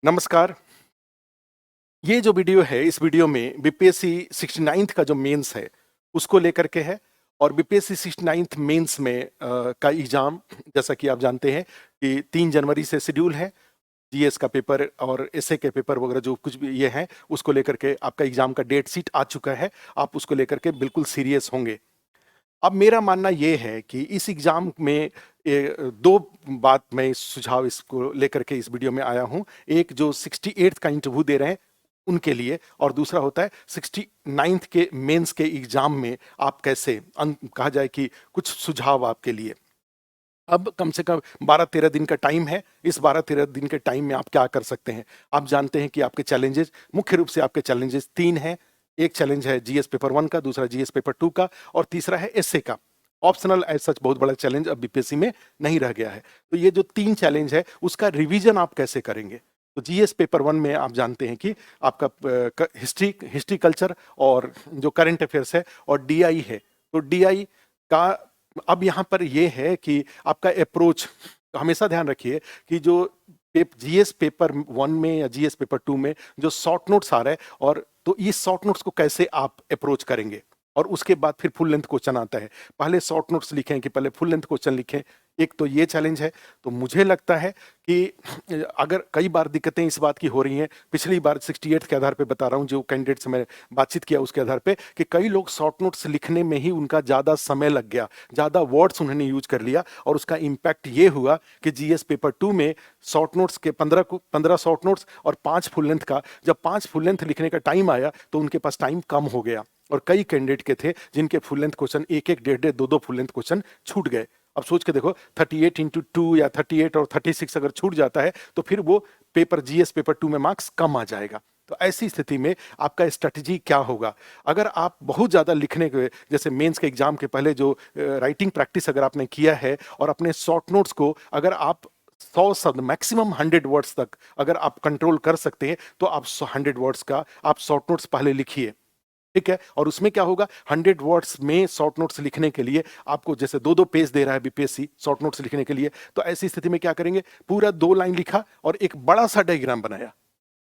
नमस्कार। ये जो वीडियो है, इस वीडियो में बीपीएससी 69th का जो मेंस है, उसको लेकर के है। और बीपीएससी 69th मेंस में का एग्ज़ाम, जैसा कि आप जानते हैं कि 3 जनवरी से शेड्यूल है। जीएस का पेपर और एसए के पेपर वगैरह जो कुछ भी ये हैं, उसको लेकर के आपका एग्ज़ाम का डेट शीट आ चुका है। आप उसको लेकर के बिल्कुल सीरियस होंगे। अब मेरा मानना ये है कि इस एग्ज़ाम में 2 बात मैं सुझाव इसको लेकर के इस वीडियो में आया हूँ। एक जो 68th का इंटरव्यू दे रहे हैं, उनके लिए, और दूसरा होता है 69th के मेंस के एग्ज़ाम में आप कैसे कहा जाए कि कुछ सुझाव आपके लिए। अब कम से कम 12-13 दिन का टाइम है। इस 12-13 दिन के टाइम में आप क्या कर सकते हैं? आप जानते हैं कि आपके चैलेंजेस, मुख्य रूप से आपके चैलेंजेस 3 हैं। एक चैलेंज है जीएस पेपर 1 का, दूसरा जीएस पेपर 2 का और तीसरा है एसए का। ऑप्शनल एज़ सच बहुत बड़ा चैलेंज अब बीपीएससी में नहीं रह गया है। तो ये जो 3 चैलेंज है, उसका रिवीजन आप कैसे करेंगे? तो जीएस पेपर 1 में आप जानते हैं कि आपका हिस्ट्री कल्चर और जो करंट अफेयर्स है और डीआई है। तो डीआई का अब यहाँ पर ये है कि आपका अप्रोच, हमेशा ध्यान रखिए कि जो जीएस पेपर 1 में या जीएस पेपर 2 में जो शॉर्ट नोट्स आ रहे हैं, और तो इस शॉर्ट नोट्स को कैसे आप अप्रोच करेंगे, और उसके बाद फिर फुल लेंथ क्वेश्चन आता है। पहले शॉर्ट नोट्स लिखें कि पहले फुल लेंथ क्वेश्चन लिखें। एक तो ये चैलेंज है। तो मुझे लगता है कि अगर कई बार दिक्कतें इस बात की हो रही हैं, पिछली बार 68 के आधार पे बता रहा हूँ, जो कैंडिडेट से मैं बातचीत किया उसके आधार पे, कि कई लोग शॉर्ट नोट्स लिखने में ही उनका ज़्यादा समय लग गया, ज़्यादा वर्ड्स उन्होंने यूज कर लिया, और उसका इम्पैक्ट ये हुआ कि जीएस पेपर 2 में शॉर्ट नोट्स के 15 शॉर्ट नोट्स और 5 फुल लेंथ का, जब 5 फुल लेंथ लिखने का टाइम आया तो उनके पास टाइम कम हो गया, और कई कैंडिडेट के थे जिनके फुल लेंथ क्वेश्चन एक एक डेढ़ डेढ़ 2 फुल लेंथ क्वेश्चन छूट गए। अब सोच के देखो, 38 इंटू 2 या 38 और 36 अगर छूट जाता है तो फिर वो पेपर जीएस पेपर 2 में मार्क्स कम आ जाएगा। तो ऐसी स्थिति में आपका स्ट्रेटजी क्या होगा? अगर आप बहुत ज़्यादा लिखने के, जैसे मेंस के एग्जाम के पहले जो राइटिंग प्रैक्टिस अगर आपने किया है, और अपने शॉर्ट नोट्स को अगर आप 100 शब्द, मैक्सिमम 100 वर्ड्स तक अगर आप कंट्रोल कर सकते हैं, तो आप 100 वर्ड्स का आप शॉर्ट नोट्स पहले लिखिए। ठीक है? और उसमें क्या होगा, 100 वर्ड्स में शॉर्ट नोट्स लिखने के लिए आपको जैसे 2-2 पेज दे रहा है बीपीएससी शॉर्ट नोट्स लिखने के लिए, तो ऐसी स्थिति में क्या करेंगे, पूरा 2 लाइन लिखा और एक बड़ा-सा डायग्राम बनाया।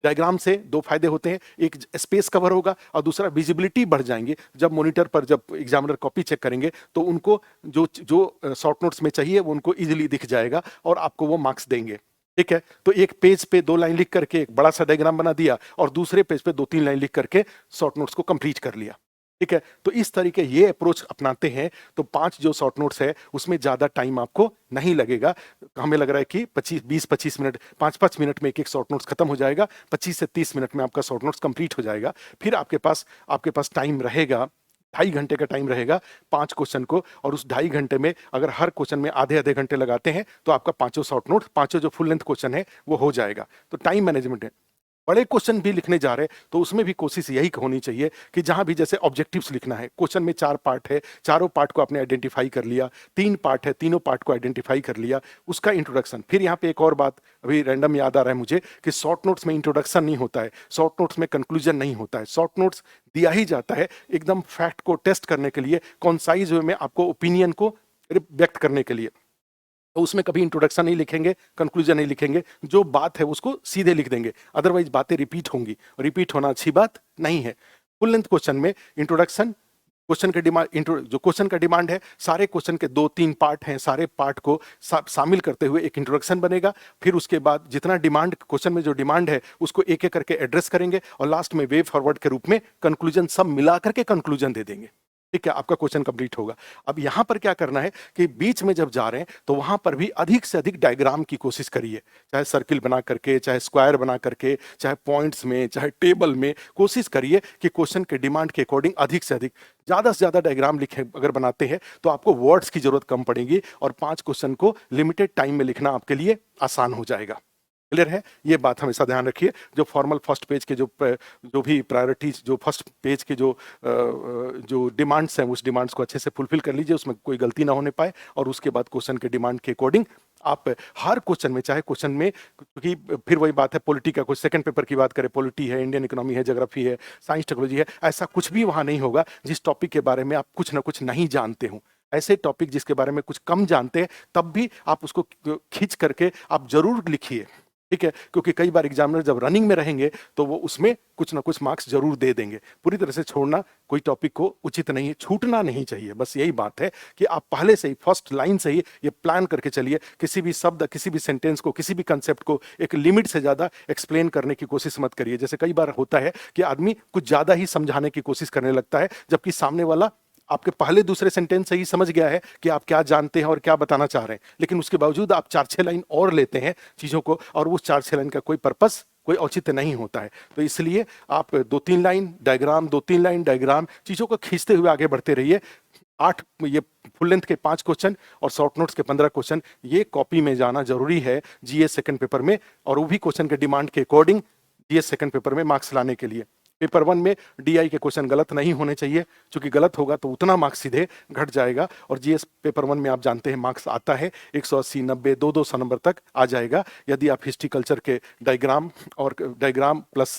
डायग्राम से 2 फायदे होते हैं, एक स्पेस कवर होगा और दूसरा विजिबिलिटी बढ़ जाएँगे। जब मॉनिटर पर जब एग्जामिनर कॉपी चेक करेंगे, तो उनको जो जो शॉर्ट नोट्स में चाहिए वो उनको ईज़िली दिख जाएगा और आपको वो मार्क्स देंगे। ठीक है? तो एक पेज पे 2 लाइन लिख करके एक बड़ा-सा डायग्राम बना दिया और दूसरे पेज पे 2-3 लाइन लिख करके शॉर्ट नोट्स को कंप्लीट कर लिया। ठीक है? तो इस तरीके ये अप्रोच अपनाते हैं तो 5 जो शॉर्ट नोट्स है उसमें ज़्यादा टाइम आपको नहीं लगेगा। हमें लग रहा है कि 20-25 मिनट, 5-5 मिनट में एक-एक शॉर्ट नोट्स खत्म हो जाएगा। 25 से 30 मिनट में आपका शॉर्ट नोट्स कंप्लीट हो जाएगा। फिर आपके पास टाइम रहेगा, 2.5 घंटे का टाइम रहेगा 5 क्वेश्चन को, और उस 2.5 घंटे में अगर हर क्वेश्चन में आधे-आधे घंटे लगाते हैं तो आपका पाँचों शॉर्ट नोट, पाँचों जो फुल लेंथ क्वेश्चन है वो हो जाएगा। तो टाइम मैनेजमेंट है। बड़े क्वेश्चन भी लिखने जा रहे हैं तो उसमें भी कोशिश यही होनी चाहिए कि जहां भी जैसे ऑब्जेक्टिव्स लिखना है, क्वेश्चन में 4 पार्ट है, चारों पार्ट को आपने आइडेंटिफाई कर लिया, 3 पार्ट है, तीनों पार्ट को आइडेंटिफाई कर लिया, उसका इंट्रोडक्शन। फिर यहाँ पे एक और बात अभी रैंडम याद आ रहा है मुझे कि शॉर्ट नोट्स में इंट्रोडक्शन नहीं होता है, शॉर्ट नोट्स में कंक्लूजन नहीं होता है। शॉर्ट नोट्स दिया ही जाता है एकदम फैक्ट को टेस्ट करने के लिए, कॉन्साइज वे में आपको ओपिनियन को व्यक्त करने के लिए। तो उसमें कभी इंट्रोडक्शन नहीं लिखेंगे, कंक्लूजन नहीं लिखेंगे, जो बात है उसको सीधे लिख देंगे, अदरवाइज बातें रिपीट होंगी, रिपीट होना अच्छी बात नहीं है। फुल लेंथ क्वेश्चन में इंट्रोडक्शन, क्वेश्चन के डिमांड, जो क्वेश्चन का डिमांड है, सारे क्वेश्चन के 2-3 पार्ट हैं, सारे पार्ट को शामिल करते हुए एक इंट्रोडक्शन बनेगा। फिर उसके बाद जितना डिमांड, क्वेश्चन में जो डिमांड है उसको एक एक करके एड्रेस करेंगे, और लास्ट में वे फॉरवर्ड के रूप में कंक्लूजन सब मिला करके कंक्लूजन दे देंगे। ठीक है? आपका क्वेश्चन कंप्लीट होगा। अब यहां पर क्या करना है कि बीच में जब जा रहे हैं तो वहां पर भी अधिक से अधिक डायग्राम की कोशिश करिए, चाहे सर्किल बना करके, चाहे स्क्वायर बना करके, चाहे पॉइंट्स में, चाहे टेबल में, कोशिश करिए कि क्वेश्चन के डिमांड के अकॉर्डिंग अधिक से अधिक, ज़्यादा से ज़्यादा डायग्राम लिखे अगर बनाते हैं तो आपको वर्ड्स की जरूरत कम पड़ेगी और 5 क्वेश्चन को लिमिटेड टाइम में लिखना आपके लिए आसान हो जाएगा। क्लियर है? ये बात हमेशा ध्यान रखिए। जो फॉर्मल फर्स्ट पेज के जो भी प्रायोरिटीज, जो फर्स्ट पेज के जो डिमांड्स हैं, उस डिमांड्स को अच्छे से फुलफिल कर लीजिए, उसमें कोई गलती ना होने पाए, और उसके बाद क्वेश्चन के डिमांड के अकॉर्डिंग आप हर क्वेश्चन में, चाहे क्वेश्चन में, क्योंकि फिर वही बात है, पॉलिटी का कुछ सेकंड पेपर की बात करें, पॉलिटी है, इंडियन इकोनॉमी है, ज्योग्राफी है, साइंस टेक्नोलॉजी है, ऐसा कुछ भी वहां नहीं होगा जिस टॉपिक के बारे में आप कुछ ना कुछ नहीं जानते हो। ऐसे टॉपिक जिसके बारे में कुछ कम जानते हैं, तब भी आप उसको खींच करके आप जरूर लिखिए। ठीक है, क्योंकि कई बार एग्जामिनर जब रनिंग में रहेंगे तो वो उसमें कुछ ना कुछ मार्क्स जरूर दे देंगे। पूरी तरह से छोड़ना कोई टॉपिक को उचित नहीं है, छूटना नहीं चाहिए। बस यही बात है कि आप पहले से ही फर्स्ट लाइन से ही ये प्लान करके चलिए, किसी भी शब्द, किसी भी सेंटेंस को, किसी भी कंसेप्ट को एक लिमिट से ज्यादा एक्सप्लेन करने की कोशिश मत करिए। जैसे कई बार होता है कि आदमी कुछ ज्यादा ही समझाने की कोशिश करने लगता है, जबकि सामने वाला आपके पहले दूसरे सेंटेंस से ही समझ गया है कि आप क्या जानते हैं और क्या बताना चाह रहे हैं, लेकिन उसके बावजूद आप 4-6 लाइन और लेते हैं चीजों को, और उस 4-6 लाइन का कोई पर्पस, कोई औचित्य नहीं होता है। तो इसलिए आप 2-3 लाइन डायग्राम, 2-3 लाइन डायग्राम, चीजों को खींचते हुए आगे बढ़ते रहिए। 8 ये फुल लेंथ के 5 क्वेश्चन और शॉर्ट नोट्स के 15 क्वेश्चन, ये कॉपी में जाना जरूरी है जीएस सेकंड पेपर में, और वो भी क्वेश्चन के डिमांड के अकॉर्डिंग जीएस सेकंड पेपर में मार्क्स लाने के लिए। पेपर 1 में डीआई के क्वेश्चन गलत नहीं होने चाहिए, क्योंकि गलत होगा तो उतना मार्क्स सीधे घट जाएगा। और जीएस पेपर 1 में आप जानते हैं मार्क्स आता है 180, 90, 200 नंबर तक आ जाएगा यदि आप हिस्ट्री कल्चर के डायग्राम और डायग्राम प्लस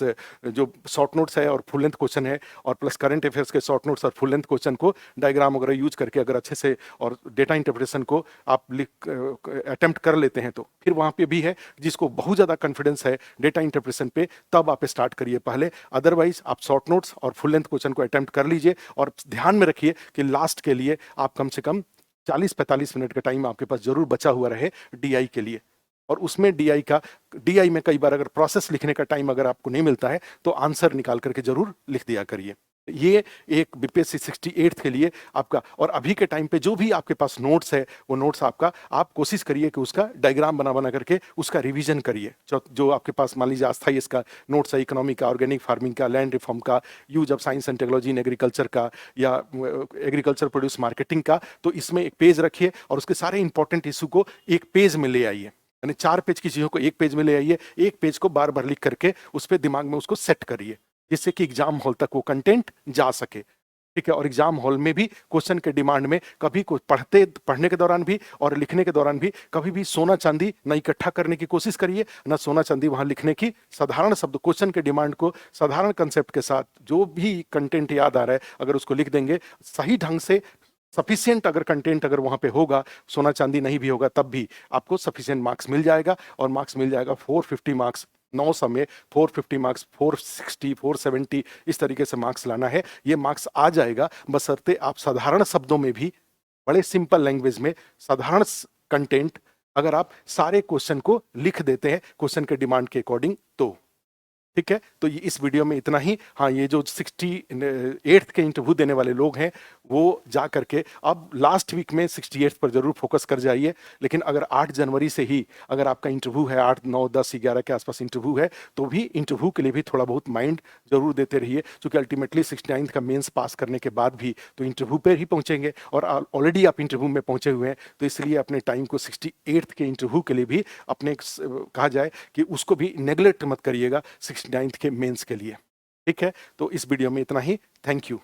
जो शॉर्ट नोट्स है और फुल लेंथ क्वेश्चन है, और प्लस करंट अफेयर्स के शॉर्ट नोट्स और फुल लेंथ क्वेश्चन को डायग्राम वगैरह यूज करके अगर अच्छे से और डेटा इंटरप्रिटेशन को आप लिख अटेम्प्ट कर लेते हैं, तो फिर वहां पे भी है जिसको बहुत ज्यादा कॉन्फिडेंस है डेटा इंटरप्रिटेशन पे, तब आप स्टार्ट करिए पहले। अदरवाइज आप शॉर्ट नोट्स और फुल लेंथ क्वेश्चन को अटेम्प्ट कर लीजिए, और ध्यान में रखिए कि लास्ट के लिए आप कम से कम 40-45 मिनट का टाइम आपके पास जरूर बचा हुआ रहे डीआई के लिए। और उसमें डीआई में कई बार अगर प्रोसेस लिखने का टाइम अगर आपको नहीं मिलता है तो आंसर निकाल करके जरूर लिख दिया करिए। ये एक बीपीएससी 68 के लिए आपका। और अभी के टाइम पे जो भी आपके पास नोट्स है, वो नोट्स आपका, आप कोशिश करिए कि उसका डायग्राम बना बना करके उसका रिवीजन करिए। जो आपके पास मान लीजिए अस्थाई इसका नोट्स है, इकोनॉमी का, ऑर्गेनिक फार्मिंग का, लैंड रिफॉर्म का, use of science and technology in agriculture का, या एग्रीकल्चर प्रोड्यूस मार्केटिंग का, तो इसमें एक पेज रखिए और उसके सारे इंपॉर्टेंट इशू को एक पेज में ले आइए। यानी 4 पेज की चीजों को एक पेज में ले आइए, एक पेज को बार बार लिख करके उस पर दिमाग में उसको सेट करिए, जिससे कि एग्जाम हॉल तक वो कंटेंट जा सके। ठीक है, और एग्जाम हॉल में भी क्वेश्चन के डिमांड में कभी कुछ पढ़ने के दौरान भी और लिखने के दौरान भी कभी भी सोना चांदी ना इकट्ठा करने की कोशिश करिए, ना सोना चांदी वहां लिखने की। साधारण शब्द, क्वेश्चन के डिमांड को साधारण कंसेप्ट के साथ जो भी कंटेंट याद आ रहा है अगर उसको लिख देंगे सही ढंग से, सफिशियंट अगर कंटेंट अगर वहां पे होगा, सोना चांदी नहीं भी होगा तब भी आपको सफिशियंट मार्क्स मिल जाएगा। और मार्क्स मिल जाएगा 450 मार्क्स, 9 समय 450 मार्क्स, 460, 470, इस तरीके से मार्क्स लाना है। ये मार्क्स आ जाएगा बशर्ते आप साधारण शब्दों में भी, बड़े सिंपल लैंग्वेज में, साधारण कंटेंट अगर आप सारे क्वेश्चन को लिख देते हैं क्वेश्चन के डिमांड के अकॉर्डिंग तो। ठीक है, तो ये इस वीडियो में इतना ही। हाँ, ये जो 68th के इंटरव्यू देने वाले लोग हैं वो जा करके अब लास्ट वीक में 68th पर जरूर फोकस कर जाइए। लेकिन अगर 8 जनवरी से ही अगर आपका इंटरव्यू है, 8, 9, 10, 11 के आसपास इंटरव्यू है, तो भी इंटरव्यू के लिए भी थोड़ा बहुत माइंड जरूर देते रहिए, क्योंकि अल्टीमेटली 69th का मेंस पास करने के बाद भी तो इंटरव्यू पर ही पहुंचेंगे, और ऑलरेडी आप इंटरव्यू में पहुंचे हुए हैं। तो इसलिए अपने टाइम को 68th के इंटरव्यू के लिए भी अपने, कहा जाए कि उसको भी नेग्लेक्ट मत करिएगा 69th के मेंस के लिए। ठीक है, तो इस वीडियो में इतना ही। Thank you.